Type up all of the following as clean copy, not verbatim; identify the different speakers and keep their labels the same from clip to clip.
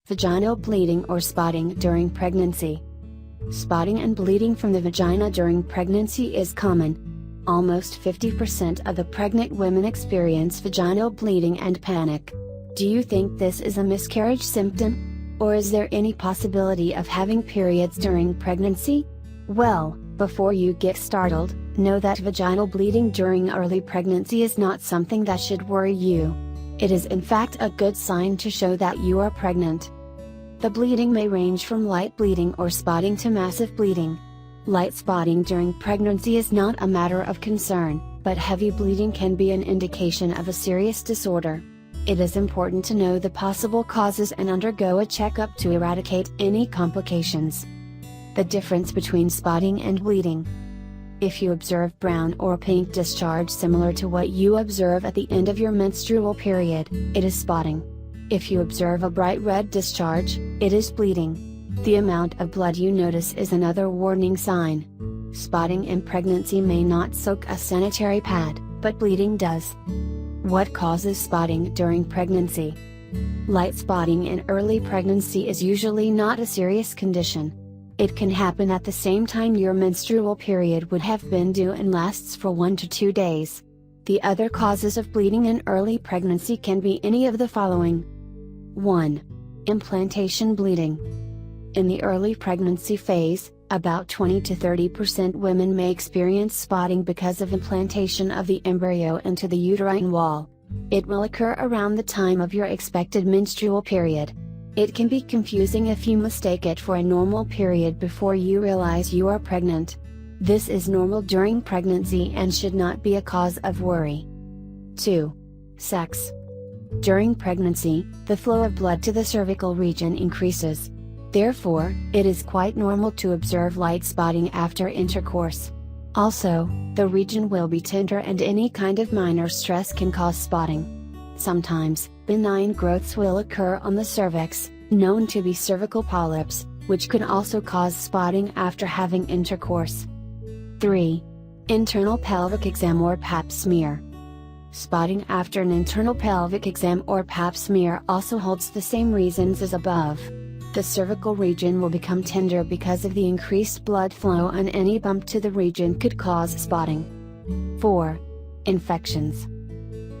Speaker 1: Vaginal bleeding or spotting during pregnancy. Spotting and bleeding from the vagina during pregnancy is common. Almost 50% of the pregnant women experience vaginal bleeding and panic. Do you think this is a miscarriage symptom? Or is there any possibility of having periods during pregnancy? Well, before you get startled, know that vaginal bleeding during early pregnancy is not something that should worry you. It is in fact a good sign to show that you are pregnant. The bleeding may range from light bleeding or spotting to massive bleeding. Light spotting during pregnancy is not a matter of concern, but heavy bleeding can be an indication of a serious disorder. It is important to know the possible causes and undergo a checkup to eradicate any complications. The difference between spotting and bleeding. If you observe brown or pink discharge similar to what you observe at the end of your menstrual period, it is spotting. If you observe a bright red discharge, it is bleeding. The amount of blood you notice is another warning sign. Spotting in pregnancy may not soak a sanitary pad, but bleeding does. What causes spotting during pregnancy? Light spotting in early pregnancy is usually not a serious condition. It can happen at the same time your menstrual period would have been due and lasts for 1 to 2 days. The other causes of bleeding in early pregnancy can be any of the following. 1. Implantation bleeding. In the early pregnancy phase, about 20 to 30% women may experience spotting because of implantation of the embryo into the uterine wall. It will occur around the time of your expected menstrual period. It can be confusing if you mistake it for a normal period before you realize you are pregnant. This is normal during pregnancy and should not be a cause of worry. 2. Sex. During pregnancy, the flow of blood to the cervical region increases. Therefore, it is quite normal to observe light spotting after intercourse. Also, the region will be tender and any kind of minor stress can cause spotting. Sometimes, benign growths will occur on the cervix, known to be cervical polyps, which can also cause spotting after having intercourse. 3. Internal pelvic exam or pap smear. Spotting after an internal pelvic exam or pap smear also holds the same reasons as above. The cervical region will become tender because of the increased blood flow, and any bump to the region could cause spotting. 4. Infections.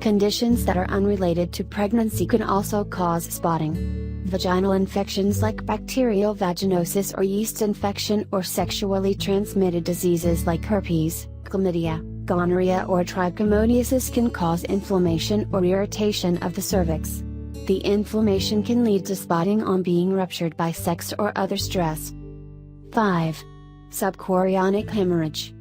Speaker 1: Conditions that are unrelated to pregnancy can also cause spotting. Vaginal infections like bacterial vaginosis or yeast infection, or sexually transmitted diseases like herpes, chlamydia, gonorrhea or trichomoniasis can cause inflammation or irritation of the cervix. The inflammation can lead to spotting on being ruptured by sex or other stress. 5. Subchorionic hemorrhage.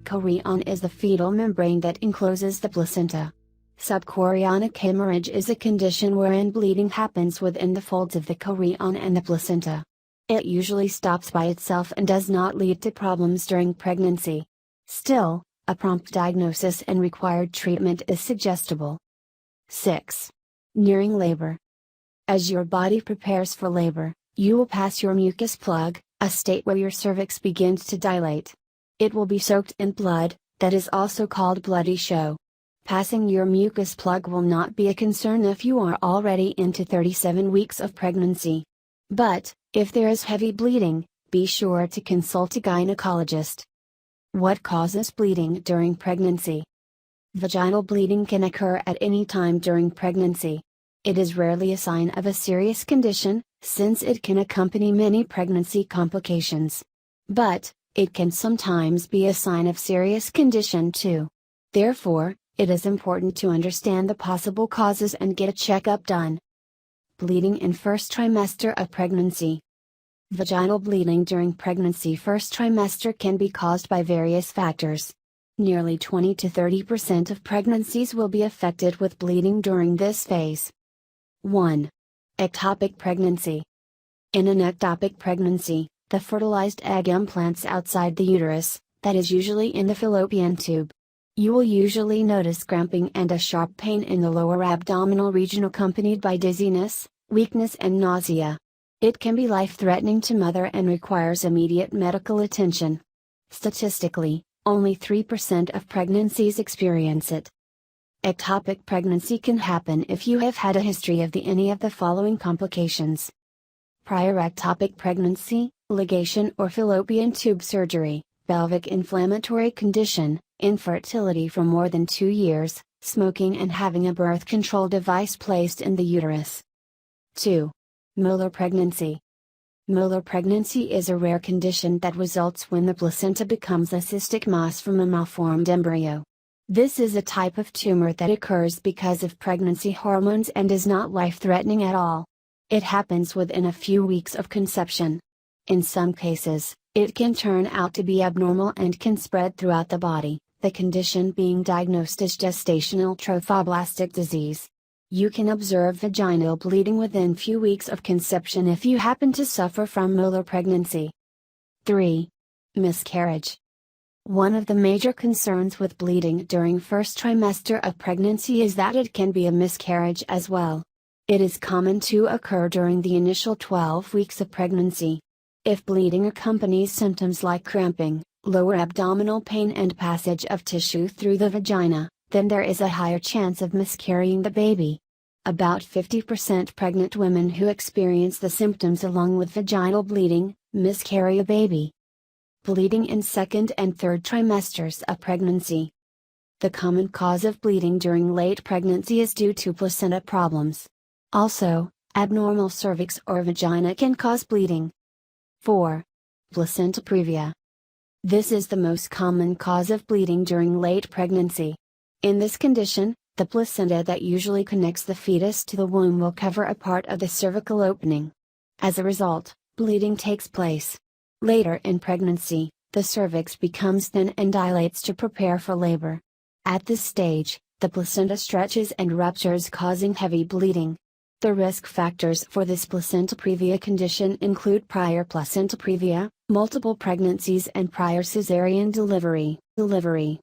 Speaker 1: Chorion is the fetal membrane that encloses the placenta. Subchorionic hemorrhage is a condition wherein bleeding happens within the folds of the chorion and the placenta. It usually stops by itself and does not lead to problems during pregnancy. Still, a prompt diagnosis and required treatment is suggestible. 6. Nearing labor. As your body prepares for labor, you will pass your mucus plug, a state where your cervix begins to dilate. It will be soaked in blood, that is also called bloody show. Passing your mucus plug will not be a concern if you are already into 37 weeks of pregnancy. But, if there is heavy bleeding, be sure to consult a gynecologist. What causes bleeding during pregnancy? Vaginal bleeding can occur at any time during pregnancy. It is rarely a sign of a serious condition, since it can accompany many pregnancy complications. But, it can sometimes be a sign of serious condition too. Therefore, it is important to understand the possible causes and get a checkup done. Bleeding in first trimester of pregnancy. Vaginal bleeding during pregnancy first trimester can be caused by various factors. Nearly 20 to 30% of pregnancies will be affected with bleeding during this phase. 1. Ectopic pregnancy. In an ectopic pregnancy, the fertilized egg implants outside the uterus, that is usually in the fallopian tube. You will usually notice cramping and a sharp pain in the lower abdominal region accompanied by dizziness, weakness and nausea. It can be life-threatening to mother and requires immediate medical attention. Statistically, only 3% of pregnancies experience it. Ectopic pregnancy can happen if you have had a history of any of the following complications. prior ectopic pregnancy, ligation or fallopian tube surgery, pelvic inflammatory condition, infertility for more than 2 years, smoking and having a birth control device placed in the uterus. 2. Molar pregnancy. Molar pregnancy is a rare condition that results when the placenta becomes a cystic mass from a malformed embryo. This is a type of tumor that occurs because of pregnancy hormones and is not life-threatening at all. It happens within a few weeks of conception. In some cases, it can turn out to be abnormal and can spread throughout the body, the condition being diagnosed as gestational trophoblastic disease. You can observe vaginal bleeding within few weeks of conception if you happen to suffer from molar pregnancy. 3. Miscarriage. One of the major concerns with bleeding during first trimester of pregnancy is that it can be a miscarriage as well. It is common to occur during the initial 12 weeks of pregnancy. If bleeding accompanies symptoms like cramping, lower abdominal pain and passage of tissue through the vagina, then there is a higher chance of miscarrying the baby. About 50% pregnant women who experience the symptoms along with vaginal bleeding, miscarry a baby. Bleeding in second and third trimesters of pregnancy. The common cause of bleeding during late pregnancy is due to placenta problems. Also, abnormal cervix or vagina can cause bleeding. 4. Placenta previa. This is the most common cause of bleeding during late pregnancy. In this condition, the placenta that usually connects the fetus to the womb will cover a part of the cervical opening. As a result, bleeding takes place. Later in pregnancy, the cervix becomes thin and dilates to prepare for labor. At this stage, the placenta stretches and ruptures, causing heavy bleeding. The risk factors for this placenta previa condition include prior placenta previa, multiple pregnancies and prior cesarean delivery.